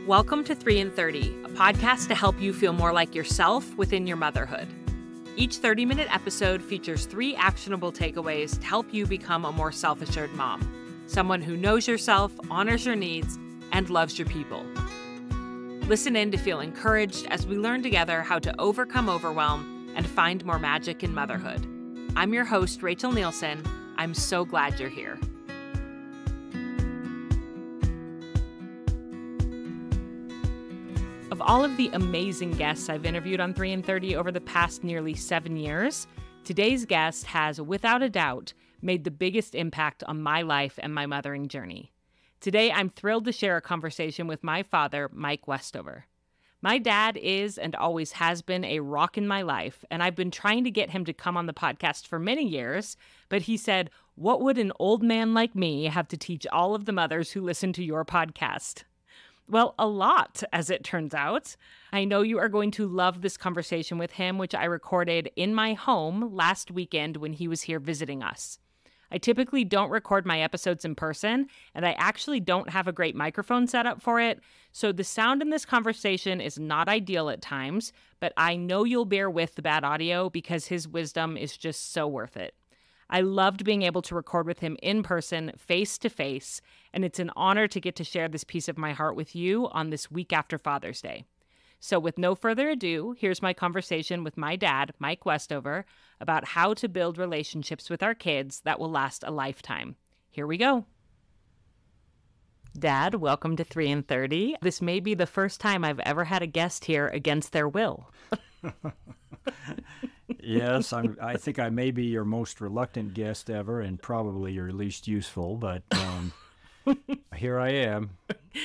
Welcome to 3 and 30, a podcast to help you feel more like yourself within your motherhood. Each 30-minute episode features 3 actionable takeaways to help you become a more self-assured mom, someone who knows yourself, honors your needs, and loves your people. Listen in to feel encouraged as we learn together how to overcome overwhelm and find more magic in motherhood. I'm your host, Rachel Nielsen. I'm so glad you're here. Of all of the amazing guests I've interviewed on 3 and 30 over the past nearly 7 years, today's guest has, without a doubt, made the biggest impact on my life and my mothering journey. Today, I'm thrilled to share a conversation with my father, Mike Westover. My dad is and always has been a rock in my life, and I've been trying to get him to come on the podcast for many years, but he said, "What would an old man like me have to teach all of the mothers who listen to your podcast?" Well, a lot, as it turns out. I know you are going to love this conversation with him, which I recorded in my home last weekend when he was here visiting us. I typically don't record my episodes in person, and I actually don't have a great microphone set up for it, so the sound in this conversation is not ideal at times, but I know you'll bear with the bad audio because his wisdom is just so worth it. I loved being able to record with him in person, face to face, and it's an honor to get to share this piece of my heart with you on this week after Father's Day. So with no further ado, here's my conversation with my dad, Mike Westover, about how to build relationships with our kids that will last a lifetime. Here we go. Dad, welcome to 3 and 30. This may be the first time I've ever had a guest here against their will. Yes, I think I may be your most reluctant guest ever and probably your least useful, but here I am.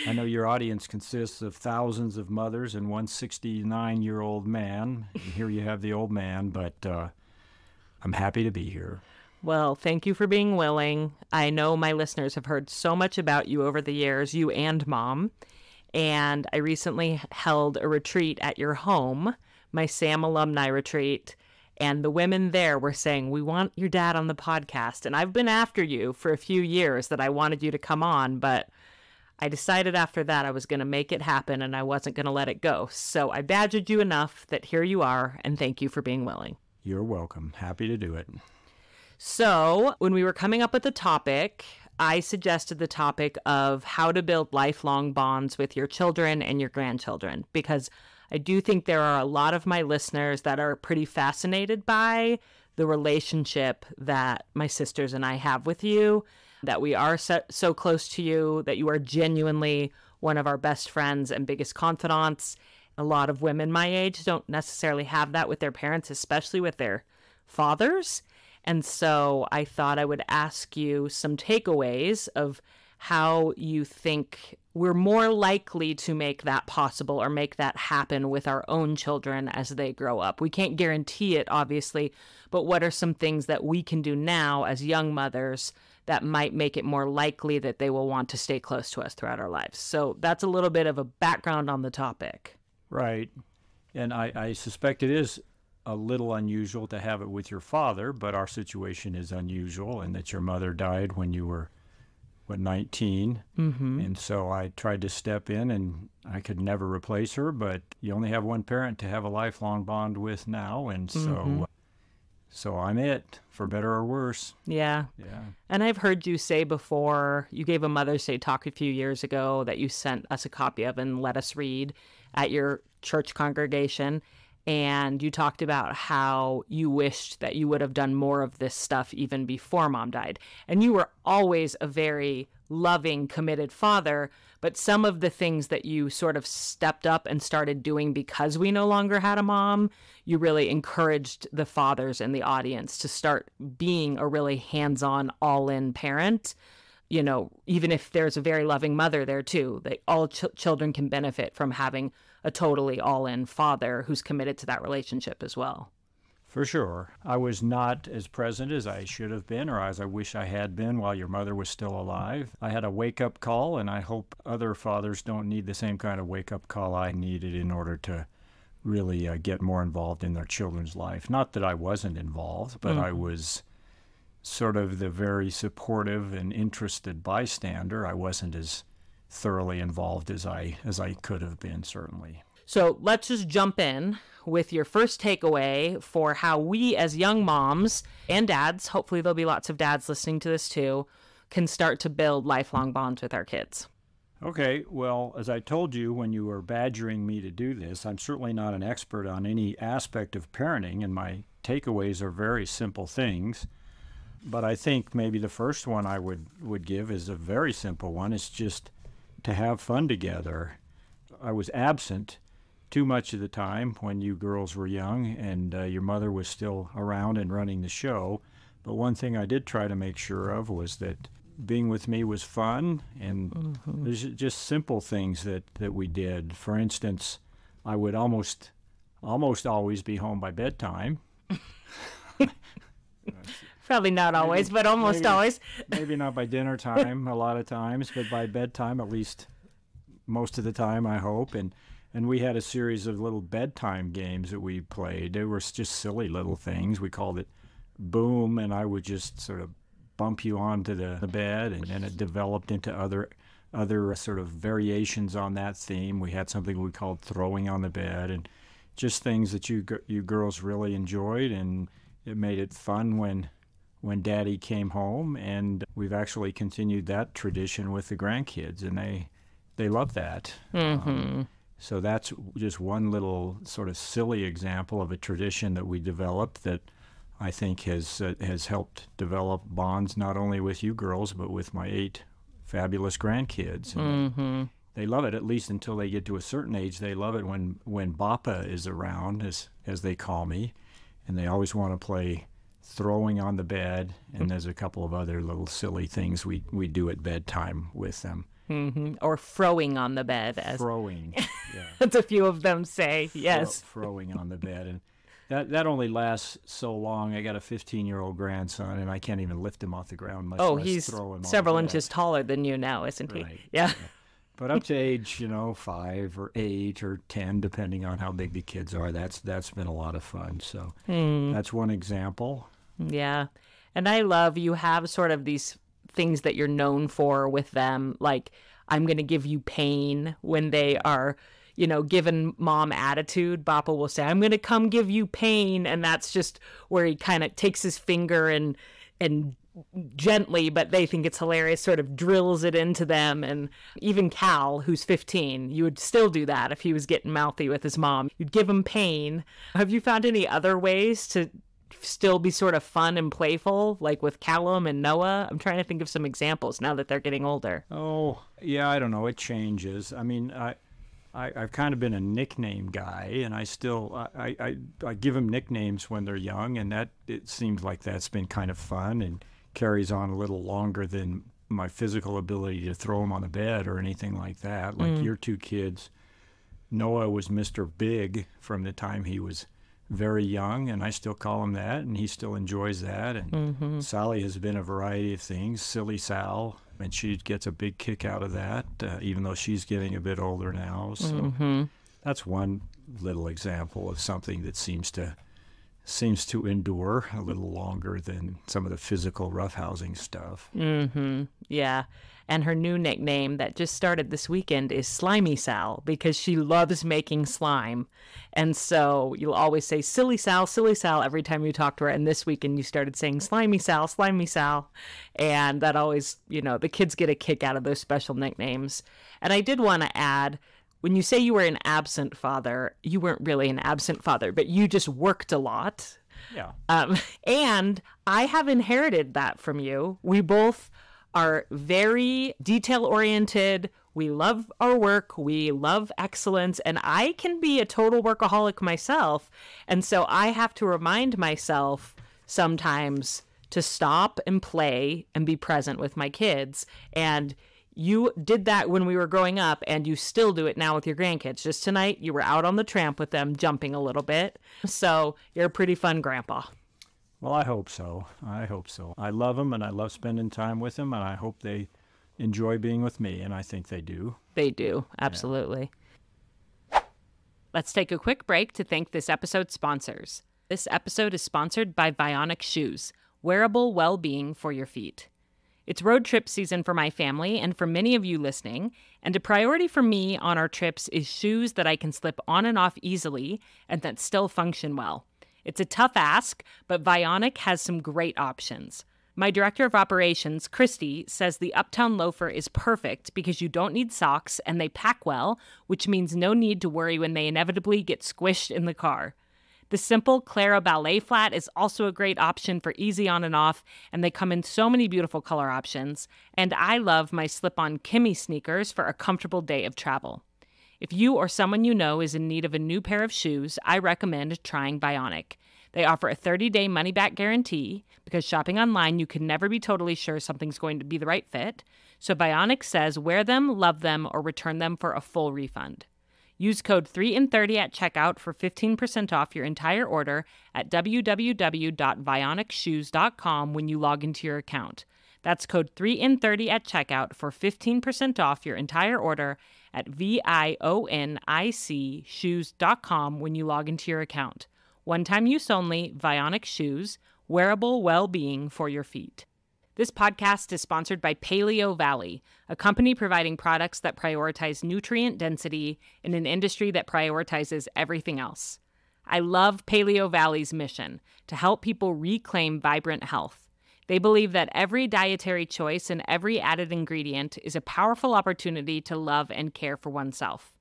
I know your audience consists of thousands of mothers and one 69-year-old man. And here you have the old man, but I'm happy to be here. Well, thank you for being willing. I know my listeners have heard so much about you over the years, you and Mom, and I recently held a retreat at your home, my SAM alumni retreat, and the women there were saying, "We want your dad on the podcast." And I've been after you for a few years that I wanted you to come on, but I decided after that I was going to make it happen and I wasn't going to let it go. So I badgered you enough that here you are, and thank you for being willing. You're welcome. Happy to do it. So when we were coming up with the topic, I suggested the topic of how to build lifelong bonds with your children and your grandchildren, because I do think there are a lot of my listeners that are pretty fascinated by the relationship that my sisters and I have with you, that we are so close to you, that you are genuinely one of our best friends and biggest confidants. A lot of women my age don't necessarily have that with their parents, especially with their fathers. And so I thought I would ask you some takeaways of how you think we're more likely to make that possible or make that happen with our own children as they grow up. We can't guarantee it, obviously, but what are some things that we can do now as young mothers that might make it more likely that they will want to stay close to us throughout our lives? So that's a little bit of a background on the topic. Right. And I suspect it is a little unusual to have it with your father, but our situation is unusual in that your mother died when you were 19. Mm-hmm. And so I tried to step in, and I could never replace her, but you only have one parent to have a lifelong bond with now, and so I'm it, for better or worse. Yeah. And I've heard you say before, you gave a Mother's Day talk a few years ago that you sent us a copy of and let us read at your church congregation. And you talked about how you wished that you would have done more of this stuff even before Mom died. And you were always a very loving, committed father, but some of the things that you sort of stepped up and started doing because we no longer had a mom, you really encouraged the fathers in the audience to start being a really hands-on, all-in parent. You know, even if there's a very loving mother there too, that all children can benefit from having a totally all-in father who's committed to that relationship as well. For sure. I was not as present as I should have been, or as I wish I had been while your mother was still alive. I had a wake-up call, and I hope other fathers don't need the same kind of wake-up call I needed in order to really get more involved in their children's life. Not that I wasn't involved, but I was sort of the very supportive and interested bystander. I wasn't as thoroughly involved as I could have been, certainly. So let's just jump in with your first takeaway for how we as young moms and dads, hopefully there'll be lots of dads listening to this too, can start to build lifelong bonds with our kids. Okay, well, as I told you when you were badgering me to do this, I'm certainly not an expert on any aspect of parenting, and my takeaways are very simple things. But I think maybe the first one I would give is a very simple one. It's just to have fun together. I was absent too much of the time when you girls were young and your mother was still around and running the show. But one thing I did try to make sure of was that being with me was fun, and there's just simple things that we did. For instance, I would almost always be home by bedtime. Probably not always, but almost always. Maybe not by dinner time a lot of times, but by bedtime at least most of the time, I hope. And we had a series of little bedtime games that we played. They were just silly little things. We called it Boom, and I would just sort of bump you onto the bed, and then it developed into other sort of variations on that theme. We had something we called Throwing on the Bed, and just things that you girls really enjoyed, and it made it fun when Daddy came home. And we've actually continued that tradition with the grandkids, and they love that. So that's just one little sort of silly example of a tradition that we developed that I think has helped develop bonds not only with you girls, but with my 8 fabulous grandkids. And they love it, at least until they get to a certain age. They love it when Bappa is around, as they call me, and they always want to play Throwing on the Bed, and there's a couple of other little silly things we do at bedtime with them. Or Throwing on the Bed. Throwing, yeah. That's a few of them say, yes. Throwing on the bed. And that only lasts so long. I got a 15-year-old grandson, and I can't even lift him off the ground, much less he's throw him several on the inches taller than you now, isn't he? Right. Yeah. But up to age, 5 or 8 or 10, depending on how big the kids are, that's been a lot of fun. So that's one example. Yeah. And I love you have sort of these things that you're known for with them, like I'm going to give you pain when they are, given mom attitude. Bappa will say, I'm going to come give you pain. And that's just where he kind of takes his finger and gently, but they think it's hilarious, sort of drills it into them. And even Cal, who's 15, you would still do that if he was getting mouthy with his mom. You'd give him pain. Have you found any other ways to still be sort of fun and playful, like with Callum and Noah? I'm trying to think of some examples now that they're getting older. Oh, yeah, I don't know. It changes. I mean, I've kind of been a nickname guy, and I still I give them nicknames when they're young, and that it seems like that's been kind of fun and carries on a little longer than my physical ability to throw them on the bed or anything like that. Like your 2 kids, Noah was Mr. Big from the time he was very young, and I still call him that, and he still enjoys that. And Sally has been a variety of things, Silly Sal, and she gets a big kick out of that, even though she's getting a bit older now. So that's one little example of something that seems to endure a little longer than some of the physical roughhousing stuff. Yeah. And her new nickname that just started this weekend is Slimy Sal, because she loves making slime. And so you'll always say Silly Sal every time you talk to her. And this weekend you started saying Slimy Sal. And that always, the kids get a kick out of those special nicknames. And I did want to add, when you say you were an absent father, you weren't really an absent father, but you just worked a lot. Yeah. And I have inherited that from you. We both are very detail-oriented. We love our work. We love excellence. And I can be a total workaholic myself. And so I have to remind myself sometimes to stop and play and be present with my kids. And you did that when we were growing up, and you still do it now with your grandkids. Just tonight, you were out on the tramp with them, jumping a little bit. So you're a pretty fun grandpa. Well, I hope so. I love them, and I love spending time with them, and I hope they enjoy being with me, and I think they do. They do, absolutely. Yeah. Let's take a quick break to thank this episode's sponsors. This episode is sponsored by Vionic Shoes, wearable well-being for your feet. It's road trip season for my family and for many of you listening, and a priority for me on our trips is shoes that I can slip on and off easily and that still function well. It's a tough ask, but Vionic has some great options. My director of operations, Christy, says the Uptown loafer is perfect because you don't need socks and they pack well, which means no need to worry when they inevitably get squished in the car. The simple Clara Ballet Flat is also a great option for easy on and off, and they come in so many beautiful color options. And I love my slip-on Kimmy sneakers for a comfortable day of travel. If you or someone you know is in need of a new pair of shoes, I recommend trying Vionic. They offer a 30-day money-back guarantee because shopping online, you can never be totally sure something's going to be the right fit. So Vionic says wear them, love them, or return them for a full refund. Use code 3in30 at checkout for 15% off your entire order at www.vionicshoes.com when you log into your account. That's code 3in30 at checkout for 15% off your entire order at vionicshoes.com when you log into your account. One-time use only, Vionic Shoes, wearable well-being for your feet. This podcast is sponsored by Paleo Valley, a company providing products that prioritize nutrient density in an industry that prioritizes everything else. I love Paleo Valley's mission to help people reclaim vibrant health. They believe that every dietary choice and every added ingredient is a powerful opportunity to love and care for oneself.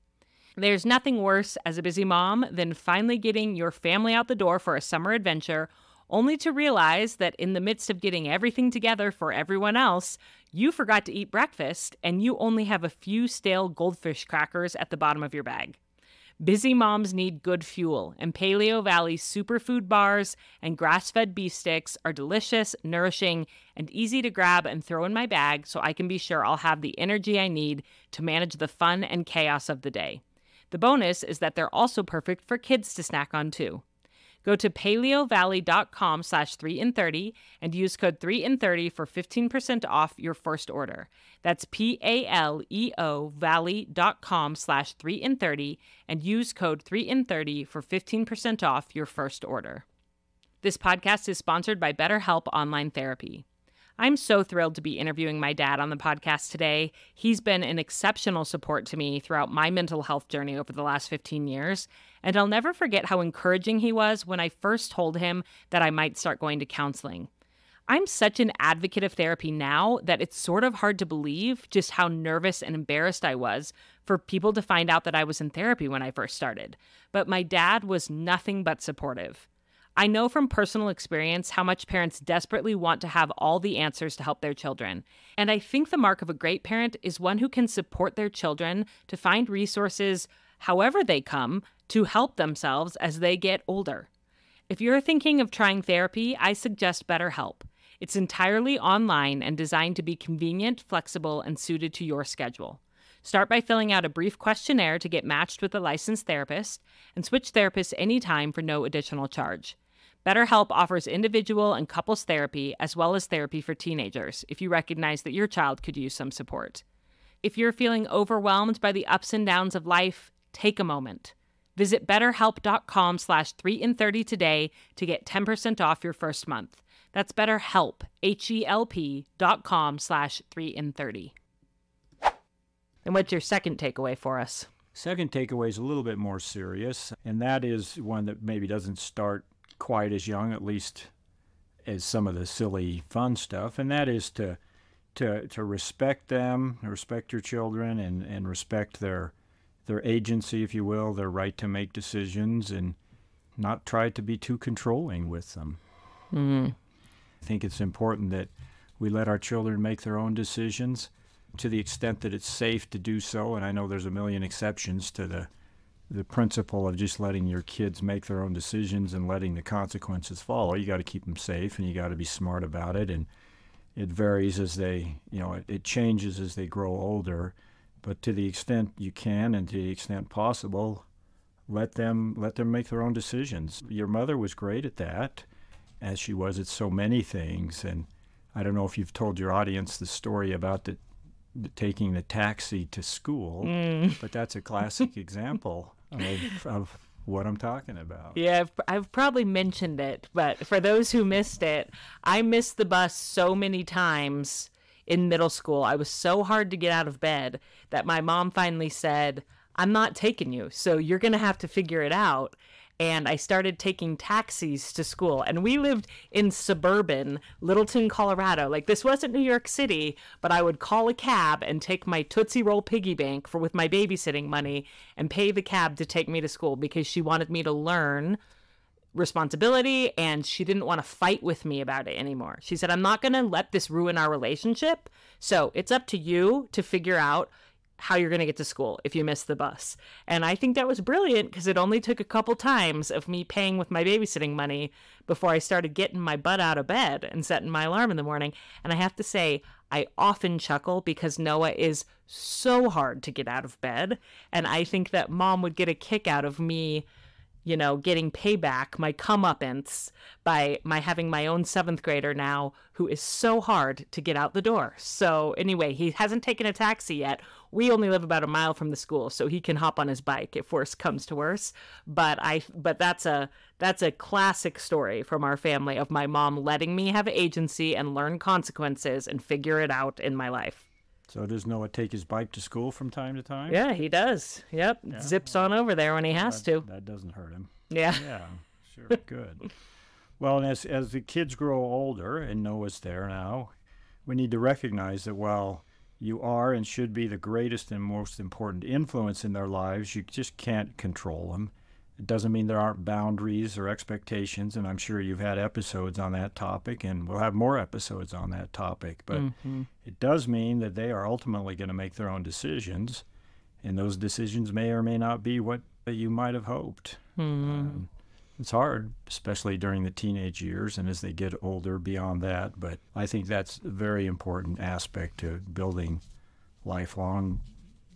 There's nothing worse as a busy mom than finally getting your family out the door for a summer adventure, only to realize that in the midst of getting everything together for everyone else, you forgot to eat breakfast and you only have a few stale goldfish crackers at the bottom of your bag. Busy moms need good fuel, and Paleo Valley's superfood bars and grass-fed beef sticks are delicious, nourishing, and easy to grab and throw in my bag so I can be sure I'll have the energy I need to manage the fun and chaos of the day. The bonus is that they're also perfect for kids to snack on too. Go to paleovalley.com/3in30 and use code 3in30 for 15% off your first order. That's PALEO valley.com/3in30 and use code 3in30 for 15% off your first order. This podcast is sponsored by BetterHelp Online Therapy. I'm so thrilled to be interviewing my dad on the podcast today. He's been an exceptional support to me throughout my mental health journey over the last 15 years, and I'll never forget how encouraging he was when I first told him that I might start going to counseling. I'm such an advocate of therapy now that it's sort of hard to believe just how nervous and embarrassed I was for people to find out that I was in therapy when I first started. But my dad was nothing but supportive. I know from personal experience how much parents desperately want to have all the answers to help their children. And I think the mark of a great parent is one who can support their children to find resources, however they come, to help themselves as they get older. If you're thinking of trying therapy, I suggest BetterHelp. It's entirely online and designed to be convenient, flexible, and suited to your schedule. Start by filling out a brief questionnaire to get matched with a licensed therapist, and switch therapists anytime for no additional charge. BetterHelp offers individual and couples therapy as well as therapy for teenagers if you recognize that your child could use some support. If you're feeling overwhelmed by the ups and downs of life, take a moment. Visit betterhelp.com/3in30 today to get 10% off your first month. That's BetterHelp, HELP.com/3in30. And what's your second takeaway for us? Second takeaway is a little bit more serious, and that is one that maybe doesn't start quite as young, at least as some of the silly fun stuff, and that is to respect them, respect your children, and respect their agency, if you will, their right to make decisions, and not try to be too controlling with them. Mm-hmm. I think it's important that we let our children make their own decisions to the extent that it's safe to do so, and I know there's a million exceptions to the principle of just letting your kids make their own decisions and letting the consequences follow. You got to keep them safe, and you got to be smart about it, and it varies as they, it changes as they grow older, but to the extent you can and to the extent possible, let them make their own decisions. Your mother was great at that, as she was at so many things, and I don't know if you've told your audience the story about taking the taxi to school, but that's a classic example of what I'm talking about. Yeah, I've probably mentioned it, but for those who missed it, I missed the bus so many times in middle school, I was so hard to get out of bed that my mom finally said, I'm not taking you, so you're going to have to figure it out. And I started taking taxis to school. And we lived in suburban Littleton, Colorado. Like, this wasn't New York City, but I would call a cab and take my Tootsie Roll piggy bank with my babysitting money and pay the cab to take me to school because she wanted me to learn responsibility, and she didn't want to fight with me about it anymore. She said, I'm not going to let this ruin our relationship. So it's up to you to figure out how you're going to get to school if you miss the bus. And I think that was brilliant because it only took a couple times of me paying with my babysitting money before I started getting my butt out of bed and setting my alarm in the morning. And I have to say, I often chuckle because Noah is so hard to get out of bed. And I think that Mom would get a kick out of me, you know, getting payback, my comeuppance, by my having my own 7th grader now who is so hard to get out the door. So anyway, he hasn't taken a taxi yet. We only live about a mile from the school, so he can hop on his bike if worse comes to worse. But that's a classic story from our family of my mom letting me have agency and learn consequences and figure it out in my life. So does Noah take his bike to school from time to time? Yeah, he does. Yep. Yeah. Zips on over there when he has to. That doesn't hurt him. Yeah. Yeah, sure. Good. Well, and as the kids grow older, and Noah's there now, we need to recognize that while you are and should be the greatest and most important influence in their lives, you just can't control them. It doesn't mean there aren't boundaries or expectations, and I'm sure you've had episodes on that topic, and we'll have more episodes on that topic. But it does mean that they are ultimately going to make their own decisions, and those decisions may or may not be what you might have hoped. It's hard, especially during the teenage years and as they get older beyond that, but I think that's a very important aspect to building lifelong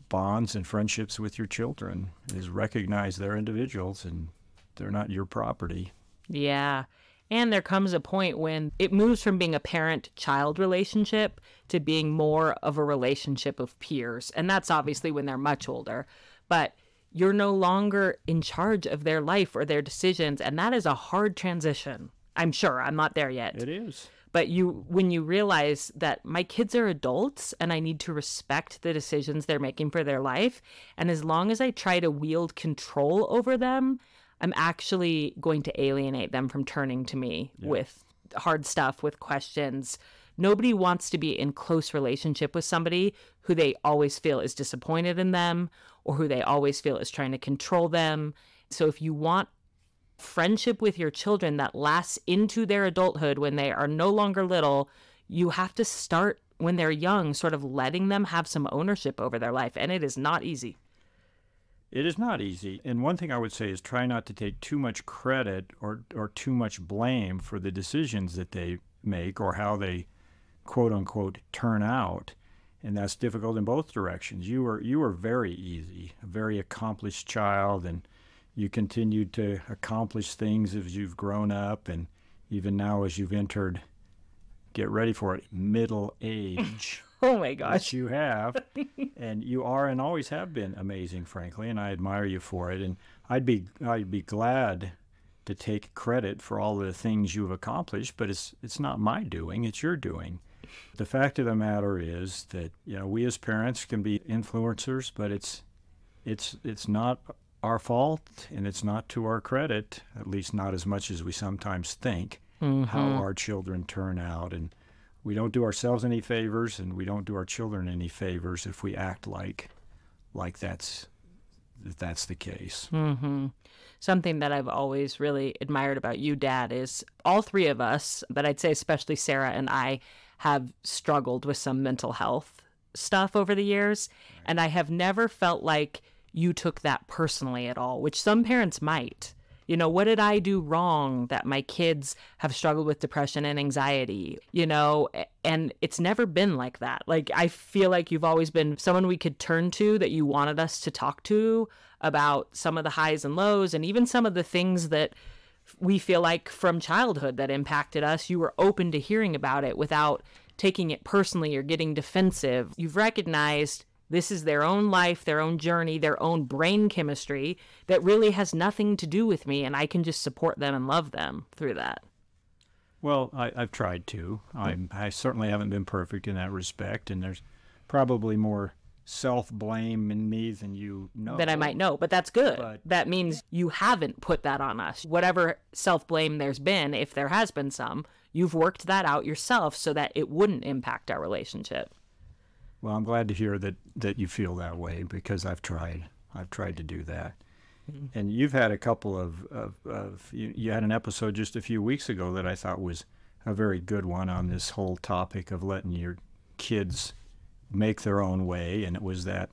bonds and friendships with your children, is recognize they're individuals and they're not your property. Yeah. And there comes a point when it moves from being a parent-child relationship to being more of a relationship of peers. And that's obviously when they're much older. But you're no longer in charge of their life or their decisions. And that is a hard transition. I'm sure. I'm not there yet. It is. But when you realize that my kids are adults and I need to respect the decisions they're making for their life, and as long as I try to wield control over them, I'm actually going to alienate them from turning to me with hard stuff, with questions. Nobody wants to be in close relationship with somebody who they always feel is disappointed in them or who they always feel is trying to control them. So if you want friendship with your children that lasts into their adulthood when they are no longer little, you have to start when they're young, sort of letting them have some ownership over their life. And it is not easy. It is not easy. And one thing I would say is try not to take too much credit or too much blame for the decisions that they make or how they, quote unquote, turn out. And that's difficult in both directions. You were very easy, a very accomplished child, and you continued to accomplish things as you've grown up, and even now as you've entered, get ready for it, middle age. Oh my gosh. Which you have. And you are and always have been amazing, frankly, and I admire you for it. And I'd be glad to take credit for all the things you've accomplished, but it's not my doing, it's your doing. The fact of the matter is that, we as parents can be influencers, but it's not our fault, and it's not to our credit, at least not as much as we sometimes think, how our children turn out. And we don't do ourselves any favors, and we don't do our children any favors if we act like that's the case. Something that I've always really admired about you, Dad, is all three of us, but I'd say especially Sarah and I, have struggled with some mental health stuff over the years. Right. And I have never felt like you took that personally at all, which some parents might. What did I do wrong that my kids have struggled with depression and anxiety? And it's never been like that. Like, I feel like you've always been someone we could turn to, that you wanted us to talk to about some of the highs and lows, and even some of the things that we feel like from childhood that impacted us. You were open to hearing about it without taking it personally or getting defensive. You've recognized this is their own life, their own journey, their own brain chemistry that really has nothing to do with me, and I can just support them and love them through that. Well, I've tried to. I certainly haven't been perfect in that respect, and there's probably more self-blame in me than you That I know. might know, but that's good. But That means you haven't put that on us. Whatever self blame there's been, if there has been some, you've worked that out yourself so that it wouldn't impact our relationship. well, I'm glad to hear that you feel that way because I've tried. I've tried to do that. And you've had a couple of you had an episode just a few weeks ago that I thought was a very good one on this whole topic of letting your kids make their own way, and it was that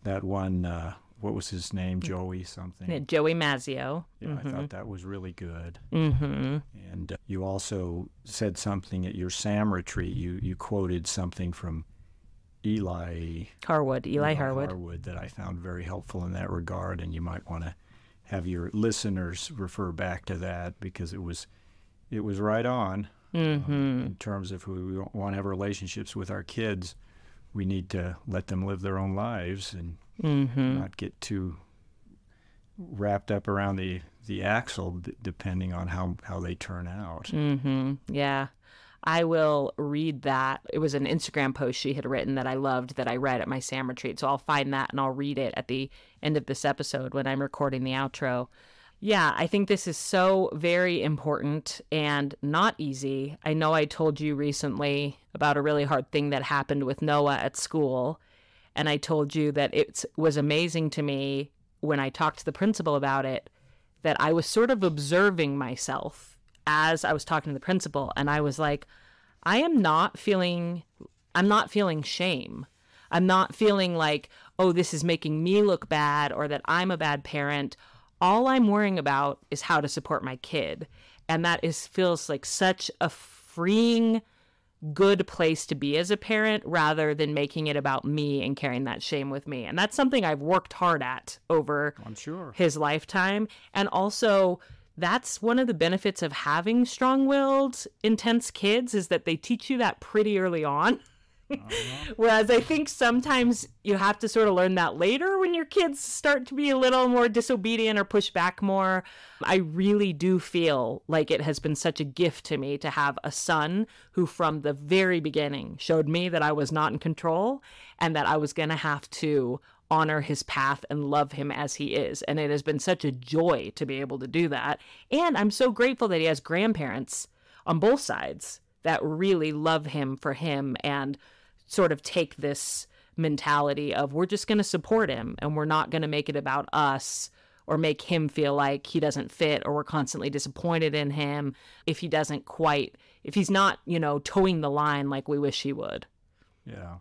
one what was his name, Joey something. Joey Mazzio. Yeah, I thought that was really good. Mm-hmm. And you also said something at your SAM retreat. You quoted something from Eli Harwood. that I found very helpful in that regard, and you might want to have your listeners refer back to that because it was right on. In terms of who we want to have relationships with our kids, we need to let them live their own lives and not get too wrapped up around the axle, depending on how they turn out. Yeah. I will read that. It was an Instagram post she had written that I loved that I read at my SAM retreat. So I'll find that and I'll read it at the end of this episode when I'm recording the outro. Yeah, I think this is so very important and not easy. I know I told you recently about a really hard thing that happened with Noah at school. And I told you that it was amazing to me when I talked to the principal about it, that I was sort of observing myself as I was talking to the principal. And I was like, I'm not feeling shame. I'm not feeling like, oh, this is making me look bad or that I'm a bad parent. All I'm worrying about is how to support my kid. And that feels like such a freeing, good place to be as a parent rather than making it about me and carrying that shame with me. And that's something I've worked hard at over I'm sure. his lifetime. And also, that's one of the benefits of having strong-willed, intense kids is that they teach you that pretty early on. Whereas I think sometimes you have to sort of learn that later when your kids start to be a little more disobedient or push back more. I really do feel like it has been such a gift to me to have a son who from the very beginning showed me that I was not in control and that I was going to have to honor his path and love him as he is. And it has been such a joy to be able to do that. And I'm so grateful that he has grandparents on both sides that really love him for him and sort of take this mentality of we're just going to support him and we're not going to make it about us or make him feel like he doesn't fit or we're constantly disappointed in him if he's not, towing the line like we wish he would. Yeah.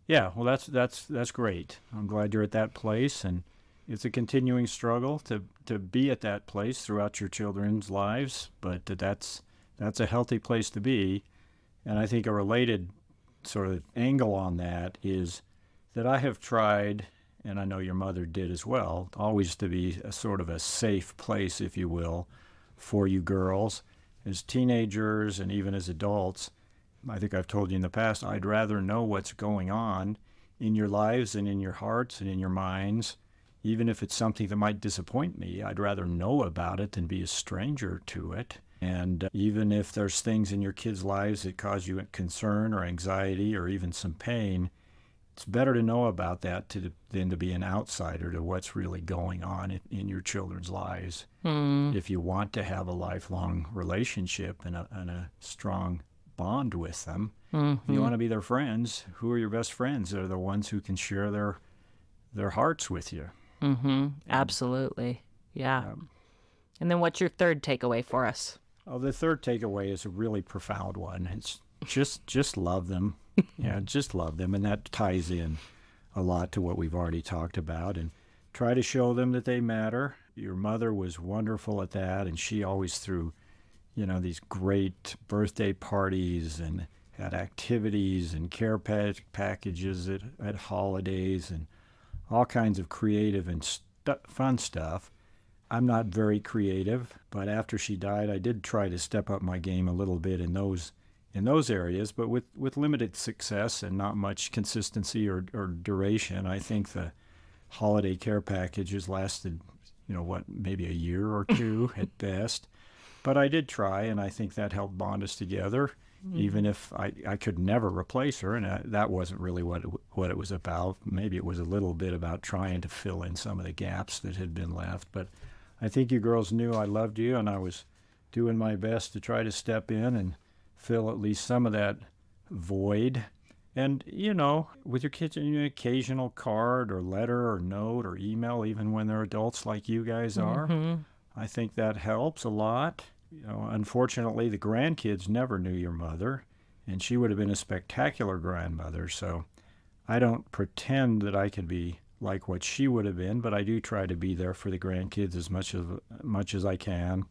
Yeah, well, that's great. I'm glad you're at that place, and it's a continuing struggle to be at that place throughout your children's lives, but that's a healthy place to be. And I think a related sort of angle on that is that I have tried, and I know your mother did as well, always to be a sort of a safe place, if you will, for you girls as teenagers and even as adults. I think I've told you in the past, I'd rather know what's going on in your lives and in your hearts and in your minds, even if it's something that might disappoint me. I'd rather know about it than be a stranger to it. And even if there's things in your kids' lives that cause you concern or anxiety or even some pain, it's better to know about that than to be an outsider to what's really going on in your children's lives. If you want to have a lifelong relationship and a strong bond with them, if you want to be their friends, who are your best friends? They're the ones who can share their hearts with you. Absolutely. Yeah. And then what's your third takeaway for us? Oh, the third takeaway is a really profound one. It's just love them. Yeah, just love them. And that ties in a lot to what we've already talked about. And try to show them that they matter. Your mother was wonderful at that, and she always threw, these great birthday parties and had activities and care packages at holidays and all kinds of creative and fun stuff. I'm not very creative, but after she died, I did try to step up my game a little bit in those areas, but with limited success and not much consistency or duration. I think the holiday care packages lasted, maybe a year or two at best. But I did try, and I think that helped bond us together, even if I could never replace her, and that wasn't really what it was about. Maybe it was a little bit about trying to fill in some of the gaps that had been left. But I think you girls knew I loved you, and I was doing my best to try to step in and fill at least some of that void. And, with your kids, an occasional card or letter or note or email, even when they're adults like you guys are, I think that helps a lot. Unfortunately, the grandkids never knew your mother, and she would have been a spectacular grandmother. So I don't pretend that I can be like what she would have been, but I do try to be there for the grandkids as much as I can.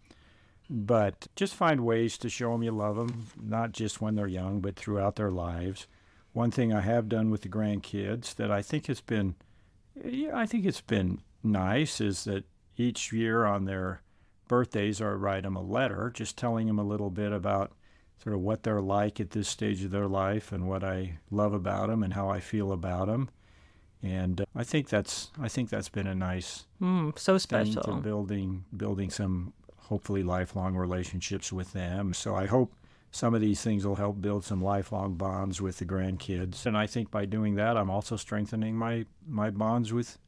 But just find ways to show them you love them, not just when they're young, but throughout their lives. One thing I have done with the grandkids that I think it's been nice is that each year on their birthdays, I write them a letter, just telling them a little bit about sort of what they're like at this stage of their life and what I love about them and how I feel about them. And I think that's been a nice so special thing to building some hopefully lifelong relationships with them. So I hope some of these things will help build some lifelong bonds with the grandkids. And I think by doing that, I'm also strengthening my bonds with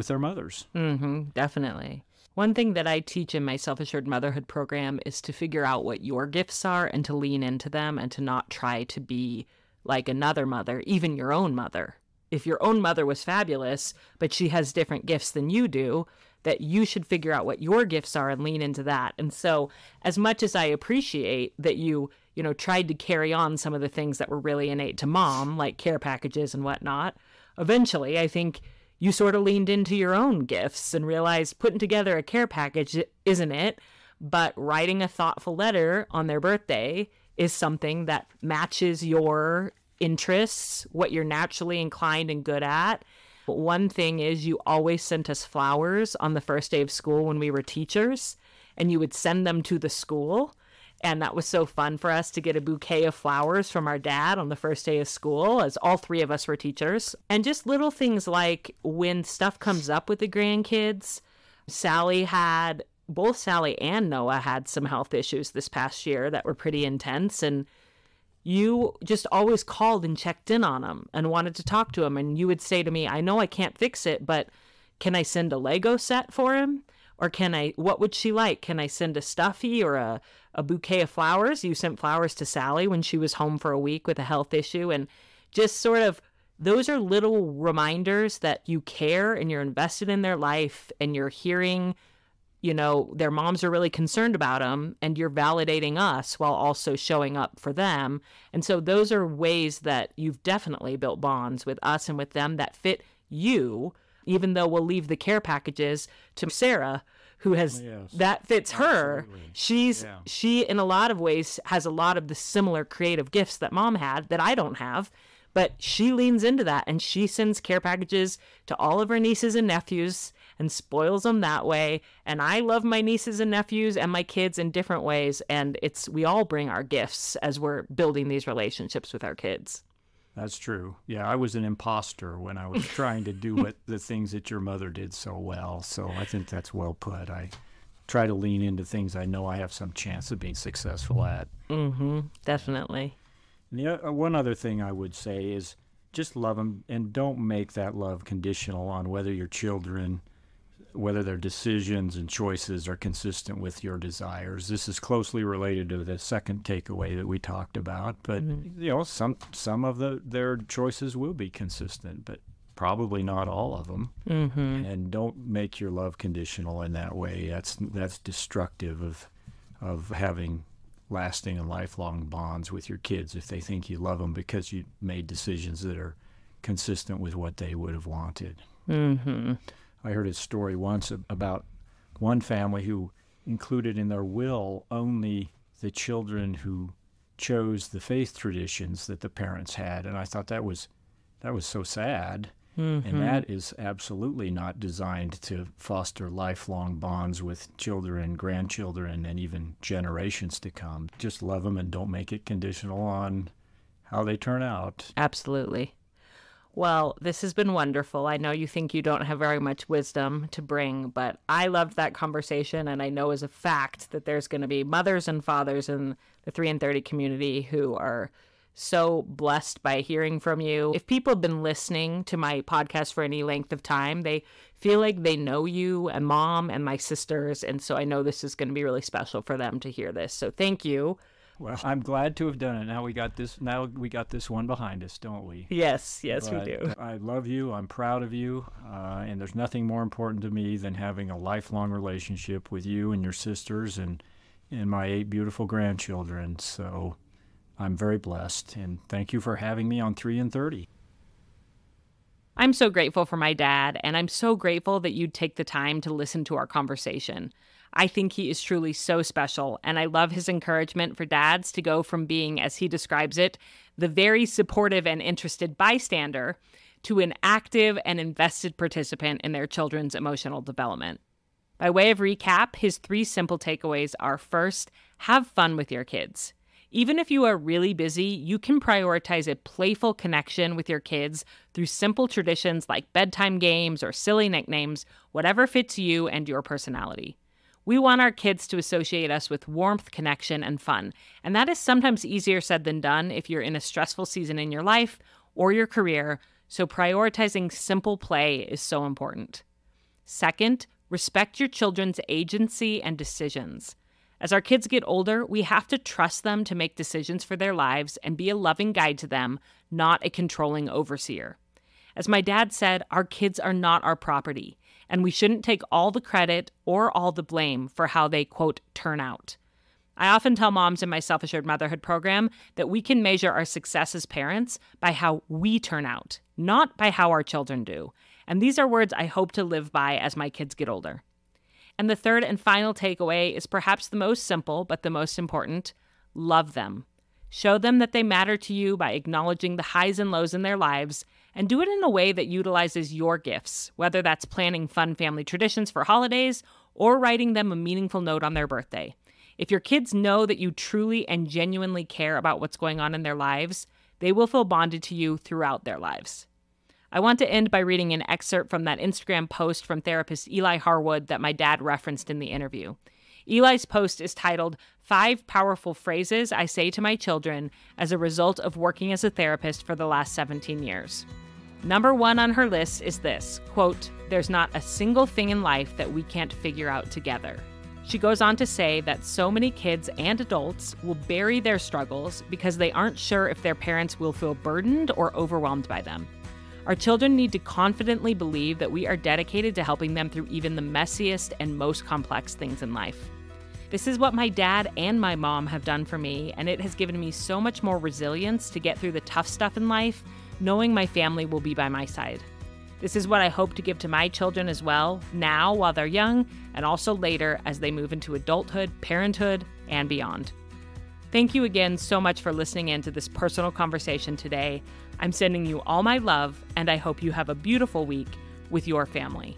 their mothers. Definitely. One thing that I teach in my Self-Assured Motherhood program is to figure out what your gifts are and to lean into them and to not try to be like another mother, even your own mother. If your own mother was fabulous, but she has different gifts than you do, that you should figure out what your gifts are and lean into that. And so as much as I appreciate that you tried to carry on some of the things that were really innate to mom, like care packages and whatnot, eventually I think you sort of leaned into your own gifts and realized putting together a care package isn't it, but writing a thoughtful letter on their birthday is something that matches your interests, what you're naturally inclined and good at. But one thing is you always sent us flowers on the first day of school when we were teachers, and you would send them to the school. And that was so fun for us to get a bouquet of flowers from our dad on the first day of school, as all three of us were teachers. And just little things like when stuff comes up with the grandkids, both Sally and Noah had some health issues this past year that were pretty intense. And you just always called and checked in on them and wanted to talk to him. And you would say to me, I know I can't fix it, but can I send a Lego set for him? Or what would she like? Can I send a stuffy or a bouquet of flowers? You sent flowers to Sally when she was home for a week with a health issue. And just sort of, those are little reminders that you care and you're invested in their life and you're hearing, their moms are really concerned about them and you're validating us while also showing up for them. And so those are ways that you've definitely built bonds with us and with them that fit you, even though we'll leave the care packages to Sarah, who has, that fits her. She in a lot of ways has a lot of the similar creative gifts that mom had that I don't have, but she leans into that and she sends care packages to all of her nieces and nephews and spoils them that way. And I love my nieces and nephews and my kids in different ways. And we all bring our gifts as we're building these relationships with our kids. That's true. Yeah, I was an imposter when I was trying to do the things that your mother did so well. So I think that's well put. I try to lean into things I know I have some chance of being successful at. Definitely. And one other thing I would say is just love them and don't make that love conditional on whether your children, whether their decisions and choices are consistent with your desires. This is closely related to the second takeaway that we talked about, but some of their choices will be consistent, but probably not all of them. And don't make your love conditional in that way. That's destructive of having lasting and lifelong bonds with your kids if they think you love them because you made decisions that are consistent with what they would have wanted. I heard a story once about one family who included in their will only the children who chose the faith traditions that the parents had, and I thought that was so sad. And that is absolutely not designed to foster lifelong bonds with children, grandchildren, and even generations to come. Just love them and don't make it conditional on how they turn out. Absolutely. Well, this has been wonderful. I know you think you don't have very much wisdom to bring, but I loved that conversation, and I know as a fact that there's going to be mothers and fathers in the 3 and 30 community who are so blessed by hearing from you. If people have been listening to my podcast for any length of time, they feel like they know you and Mom and my sisters, and so I know this is going to be really special for them to hear this. So thank you. Well, I'm glad to have done it. Now we got this one behind us, don't we? Yes, we But do. I love you. I'm proud of you. And there's nothing more important to me than having a lifelong relationship with you and your sisters and my 8 beautiful grandchildren. So I'm very blessed. And thank you for having me on 3 and 30. I'm so grateful for my dad, and I'm so grateful that you'd take the time to listen to our conversation. I think he is truly so special, and I love his encouragement for dads to go from being, as he describes it, the very supportive and interested bystander to an active and invested participant in their children's emotional development. By way of recap, his 3 simple takeaways are: first, have fun with your kids. Even if you are really busy, you can prioritize a playful connection with your kids through simple traditions like bedtime games or silly nicknames, whatever fits you and your personality. We want our kids to associate us with warmth, connection, and fun, and that is sometimes easier said than done if you're in a stressful season in your life or your career, so prioritizing simple play is so important. Second, respect your children's agency and decisions. As our kids get older, we have to trust them to make decisions for their lives and be a loving guide to them, not a controlling overseer. As my dad said, our kids are not our property, and we shouldn't take all the credit or all the blame for how they, quote, turn out. I often tell moms in my Self-Assured Motherhood program that we can measure our success as parents by how we turn out, not by how our children do. And these are words I hope to live by as my kids get older. And the third and final takeaway is perhaps the most simple, but the most important: love them. Show them that they matter to you by acknowledging the highs and lows in their lives, and do it in a way that utilizes your gifts, whether that's planning fun family traditions for holidays or writing them a meaningful note on their birthday. If your kids know that you truly and genuinely care about what's going on in their lives, they will feel bonded to you throughout their lives. I want to end by reading an excerpt from that Instagram post from therapist Eli Harwood that my dad referenced in the interview. Eli's post is titled 5 Powerful Phrases I Say to My Children as a Result of Working as a Therapist for the Last 17 Years. Number 1 on her list is this, quote, "There's not a single thing in life that we can't figure out together." She goes on to say that so many kids and adults will bury their struggles because they aren't sure if their parents will feel burdened or overwhelmed by them. Our children need to confidently believe that we are dedicated to helping them through even the messiest and most complex things in life. This is what my dad and my mom have done for me, and it has given me so much more resilience to get through the tough stuff in life, knowing my family will be by my side. This is what I hope to give to my children as well, now while they're young, and also later as they move into adulthood, parenthood, and beyond. Thank you again so much for listening in to this personal conversation today. I'm sending you all my love, and I hope you have a beautiful week with your family.